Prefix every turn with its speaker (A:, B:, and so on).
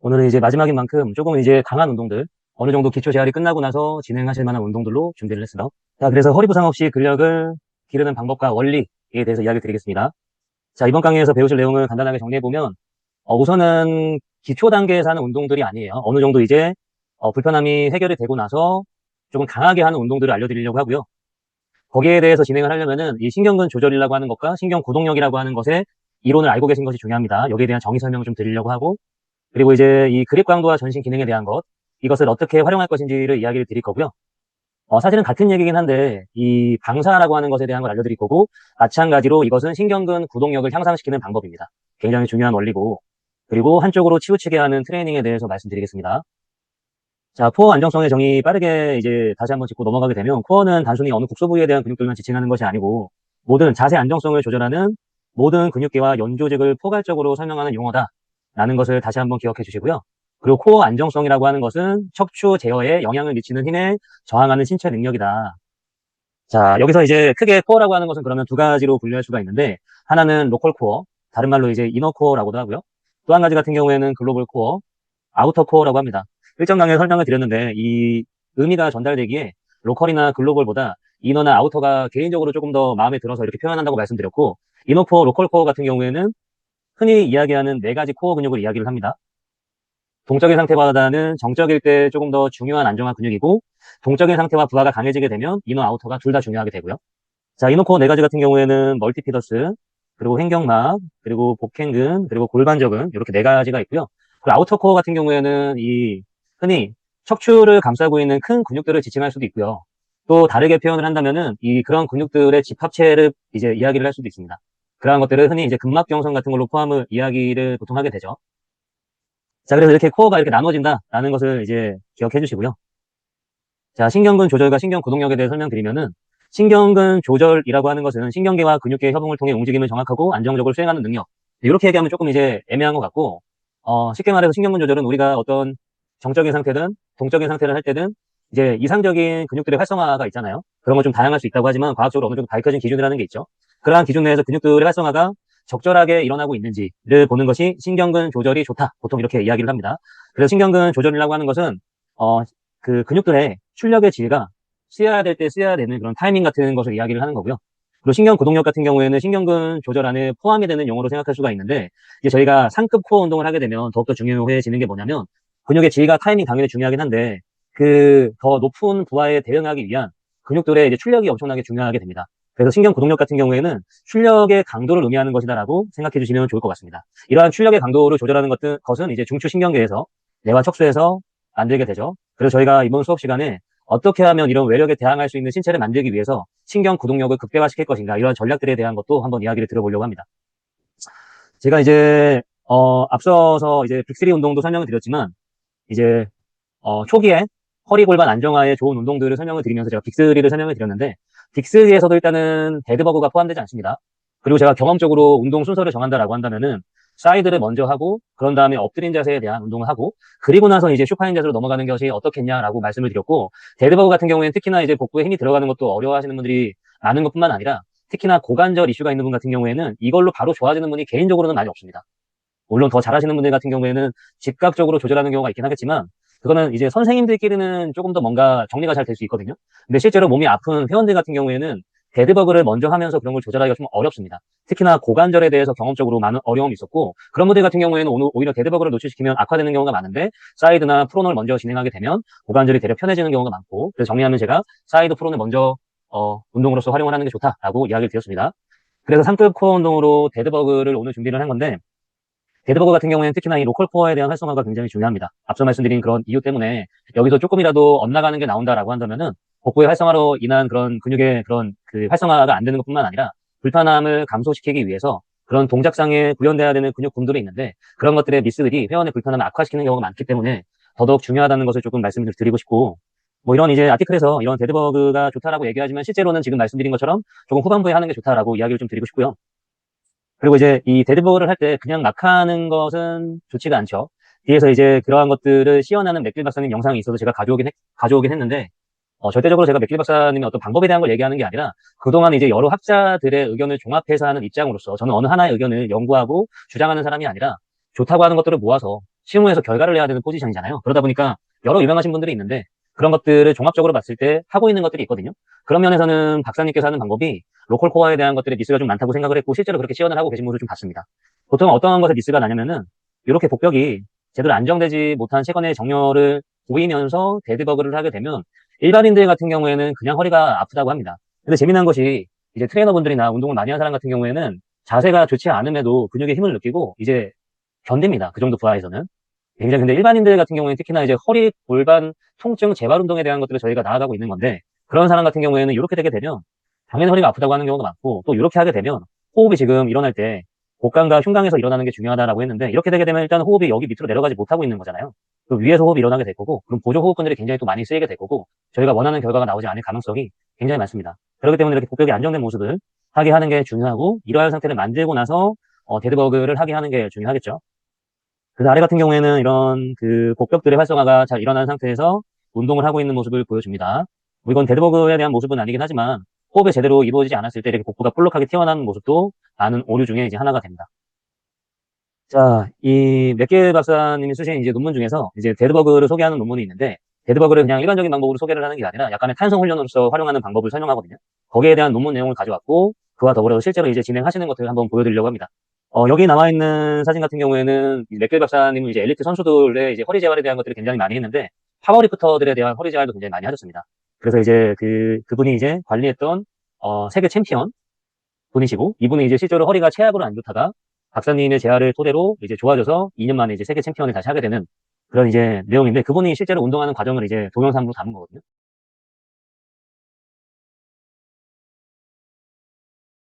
A: 오늘은 이제 마지막인 만큼 조금은 이제 강한 운동들, 어느 정도 기초 재활이 끝나고 나서 진행하실 만한 운동들로 준비를 했습니다. 자, 그래서 허리 부상 없이 근력을 기르는 방법과 원리에 대해서 이야기 드리겠습니다. 자, 이번 강의에서 배우실 내용을 간단하게 정리해보면, 우선은 기초 단계에서 하는 운동들이 아니에요. 어느 정도 이제, 불편함이 해결이 되고 나서 조금 강하게 하는 운동들을 알려드리려고 하고요. 거기에 대해서 진행을 하려면은 이 신경근 조절이라고 하는 것과 신경 구동력이라고 하는 것의 이론을 알고 계신 것이 중요합니다. 여기에 대한 정의 설명을 좀 드리려고 하고, 그리고 이제 이 그립 강도와 전신 기능에 대한 것, 이것을 어떻게 활용할 것인지를 이야기를 드릴 거고요. 사실은 같은 얘기긴 한데, 이 방사라고 하는 것에 대한 걸 알려드릴 거고, 마찬가지로 이것은 신경근 구동력을 향상시키는 방법입니다. 굉장히 중요한 원리고, 그리고 한쪽으로 치우치게 하는 트레이닝에 대해서 말씀드리겠습니다. 자, 코어 안정성의 정의 빠르게 이제 다시 한번 짚고 넘어가게 되면, 코어는 단순히 어느 국소 부위에 대한 근육들만 지칭하는 것이 아니고, 모든 자세 안정성을 조절하는 모든 근육계와 연조직을 포괄적으로 설명하는 용어다. 라는 것을 다시 한번 기억해 주시고요. 그리고 코어 안정성이라고 하는 것은 척추 제어에 영향을 미치는 힘에 저항하는 신체 능력이다. 자, 여기서 이제 크게 코어라고 하는 것은 그러면 두 가지로 분류할 수가 있는데, 하나는 로컬 코어, 다른 말로 이제 이너 코어라고도 하고요. 또 한 가지 같은 경우에는 글로벌 코어, 아우터 코어라고 합니다. 일정 강의에 설명을 드렸는데, 이 의미가 전달되기에 로컬이나 글로벌보다 이너나 아우터가 개인적으로 조금 더 마음에 들어서 이렇게 표현한다고 말씀드렸고, 이너 코어, 로컬 코어 같은 경우에는 흔히 이야기하는 네 가지 코어 근육을 이야기를 합니다. 동적인 상태보다는 정적일 때 조금 더 중요한 안정화 근육이고, 동적인 상태와 부하가 강해지게 되면 이너 아우터가 둘 다 중요하게 되고요. 자, 이너 코어 네 가지 같은 경우에는 멀티피더스, 그리고 횡격막, 그리고 복행근, 그리고 골반저근 이렇게 네 가지가 있고요. 그리고 아우터 코어 같은 경우에는 이 흔히 척추를 감싸고 있는 큰 근육들을 지칭할 수도 있고요. 또 다르게 표현을 한다면은 이 그런 근육들의 집합체를 이제 이야기를 할 수도 있습니다. 그러한 것들을 흔히 이제 근막경성 같은 걸로 포함을 이야기를 보통 하게 되죠. 자, 그래서 이렇게 코어가 이렇게 나눠진다라는 것을 이제 기억해 주시고요. 자, 신경근 조절과 신경 구동력에 대해 설명드리면은, 신경근 조절이라고 하는 것은 신경계와 근육계의 협응을 통해 움직임을 정확하고 안정적으로 수행하는 능력. 이렇게 얘기하면 조금 이제 애매한 것 같고, 쉽게 말해서 신경근 조절은 우리가 어떤 정적인 상태든 동적인 상태를 할 때든 이제 이상적인 근육들의 활성화가 있잖아요. 그런 건 좀 다양할 수 있다고 하지만 과학적으로 어느 정도 밝혀진 기준이라는 게 있죠. 그러한 기준 내에서 근육들의 활성화가 적절하게 일어나고 있는지를 보는 것이 신경근 조절이 좋다. 보통 이렇게 이야기를 합니다. 그래서 신경근 조절이라고 하는 것은 그 근육들의 출력의 질과 쓰여야 될 때 쓰여야 되는 그런 타이밍 같은 것을 이야기를 하는 거고요. 그리고 신경 구동력 같은 경우에는 신경근 조절 안에 포함이 되는 용어로 생각할 수가 있는데, 이제 저희가 상급 코어 운동을 하게 되면 더욱더 중요해지는 게 뭐냐면, 근육의 질과 타이밍 당연히 중요하긴 한데, 그 더 높은 부하에 대응하기 위한 근육들의 이제 출력이 엄청나게 중요하게 됩니다. 그래서 신경 구동력 같은 경우에는 출력의 강도를 의미하는 것이다라고 생각해 주시면 좋을 것 같습니다. 이러한 출력의 강도를 조절하는 것은 이제 중추신경계에서 뇌와 척수에서 만들게 되죠. 그래서 저희가 이번 수업 시간에 어떻게 하면 이런 외력에 대항할 수 있는 신체를 만들기 위해서 신경 구동력을 극대화시킬 것인가, 이런 전략들에 대한 것도 한번 이야기를 들어보려고 합니다. 제가 이제 앞서서 이제 빅3 운동도 설명을 드렸지만, 이제 초기에 허리 골반 안정화에 좋은 운동들을 설명을 드리면서 제가 빅3를 설명을 드렸는데, 빅3에서도 일단은 데드버그가 포함되지 않습니다. 그리고 제가 경험적으로 운동 순서를 정한다라고 한다면은 사이드를 먼저 하고, 그런 다음에 엎드린 자세에 대한 운동을 하고, 그리고 나서 이제 슈파인 자세로 넘어가는 것이 어떻겠냐라고 말씀을 드렸고, 데드버그 같은 경우에는 특히나 이제 복부에 힘이 들어가는 것도 어려워하시는 분들이 많은 것뿐만 아니라, 특히나 고관절 이슈가 있는 분 같은 경우에는 이걸로 바로 좋아지는 분이 개인적으로는 많이 없습니다. 물론 더 잘하시는 분들 같은 경우에는 즉각적으로 조절하는 경우가 있긴 하겠지만, 그거는 이제 선생님들끼리는 조금 더 뭔가 정리가 잘 될 수 있거든요. 근데 실제로 몸이 아픈 회원들 같은 경우에는 데드버그를 먼저 하면서 그런 걸 조절하기가 좀 어렵습니다. 특히나 고관절에 대해서 경험적으로 많은 어려움이 있었고, 그런 분들 같은 경우에는 오히려 데드버그를 노출시키면 악화되는 경우가 많은데, 사이드나 프론을 먼저 진행하게 되면 고관절이 되려 편해지는 경우가 많고, 그래서 정리하면 제가 사이드 프론을 먼저 운동으로서 활용을 하는 게 좋다라고 이야기를 드렸습니다. 그래서 상급 코어 운동으로 데드버그를 오늘 준비를 한 건데, 데드버그 같은 경우에는 특히나 이 로컬 코어에 대한 활성화가 굉장히 중요합니다. 앞서 말씀드린 그런 이유 때문에 여기서 조금이라도 엇나가는 게 나온다라고 한다면은 복부의 활성화로 인한 그런 근육의 그런 그 활성화가 안 되는 것뿐만 아니라 불편함을 감소시키기 위해서 그런 동작상에 구현돼야 되는 근육군들이 있는데, 그런 것들의 미스들이 회원의 불편함을 악화시키는 경우가 많기 때문에 더더욱 중요하다는 것을 조금 말씀을 드리고 싶고, 뭐 이런 이제 아티클에서 이런 데드버그가 좋다라고 얘기하지만 실제로는 지금 말씀드린 것처럼 조금 후반부에 하는 게 좋다라고 이야기를 좀 드리고 싶고요. 그리고 이제 이 데드버그를 할 때 그냥 막 하는 것은 좋지가 않죠. 뒤에서 이제 그러한 것들을 시연하는 맥길 박사님 영상이 있어서 제가 가져오긴 했는데, 절대적으로 제가 맥길 박사님의 어떤 방법에 대한 걸 얘기하는 게 아니라, 그동안 이제 여러 학자들의 의견을 종합해서 하는 입장으로서, 저는 어느 하나의 의견을 연구하고 주장하는 사람이 아니라 좋다고 하는 것들을 모아서 실무에서 결과를 내야 되는 포지션이잖아요. 그러다 보니까 여러 유명하신 분들이 있는데 그런 것들을 종합적으로 봤을 때 하고 있는 것들이 있거든요. 그런 면에서는 박사님께서 하는 방법이 로컬 코어에 대한 것들에 미스가 좀 많다고 생각을 했고 실제로 그렇게 시연을 하고 계신 모습을 좀 봤습니다. 보통 어떤 것에 미스가 나냐면은 이렇게 복벽이 제대로 안정되지 못한 채권의 정렬을 보이면서 데드버그를 하게 되면 일반인들 같은 경우에는 그냥 허리가 아프다고 합니다. 근데 재미난 것이 이제 트레이너분들이나 운동을 많이 한 사람 같은 경우에는 자세가 좋지 않음에도 근육의 힘을 느끼고 이제 견딥니다. 그 정도 부하에서는. 굉장히 근데 일반인들 같은 경우에는 특히나 이제 허리, 골반, 통증, 재발 운동에 대한 것들을 저희가 나아가고 있는 건데 그런 사람 같은 경우에는 이렇게 되게 되면 당연히 허리가 아프다고 하는 경우가 많고 또 이렇게 하게 되면 호흡이 지금 일어날 때 복강과 흉강에서 일어나는 게 중요하다라고 했는데 이렇게 되게 되면 일단 호흡이 여기 밑으로 내려가지 못하고 있는 거잖아요. 그 위에서 호흡이 일어나게 될 거고 그럼 보조 호흡근들이 굉장히 또 많이 쓰이게 될 거고 저희가 원하는 결과가 나오지 않을 가능성이 굉장히 많습니다. 그렇기 때문에 이렇게 복벽이 안정된 모습을 하게 하는 게 중요하고 이러한 상태를 만들고 나서 데드버그를 하게 하는 게 중요하겠죠. 그래서 아래 같은 경우에는 이런 그 복벽들의 활성화가 잘 일어난 상태에서 운동을 하고 있는 모습을 보여줍니다. 뭐 이건 데드버그에 대한 모습은 아니긴 하지만 호흡이 제대로 이루어지지 않았을 때 이렇게 복부가 볼록하게 튀어나오는 모습도 많은 오류 중에 이제 하나가 됩니다. 자, 이 맥길 박사님이 쓰신 이제 논문 중에서 이제 데드버그를 소개하는 논문이 있는데 데드버그를 그냥 일반적인 방법으로 소개를 하는 게 아니라 약간의 탄성 훈련으로서 활용하는 방법을 설명하거든요. 거기에 대한 논문 내용을 가져왔고 그와 더불어서 실제로 이제 진행하시는 것들을 한번 보여드리려고 합니다. 여기 나와 있는 사진 같은 경우에는 이 맥길 박사님은 이제 엘리트 선수들의 이제 허리 재활에 대한 것들을 굉장히 많이 했는데 파워리프터들에 대한 허리 재활도 굉장히 많이 하셨습니다. 그래서 이제 그분이 이제 관리했던 세계 챔피언 분이시고 이분은 이제 실제로 허리가 체압으로 안 좋다가 박사님의 재활을 토대로 이제 좋아져서 2년 만에 이제 세계 챔피언을 다시 하게 되는 그런 이제 내용인데 그분이 실제로 운동하는 과정을 이제 동영상으로 담은 거거든요.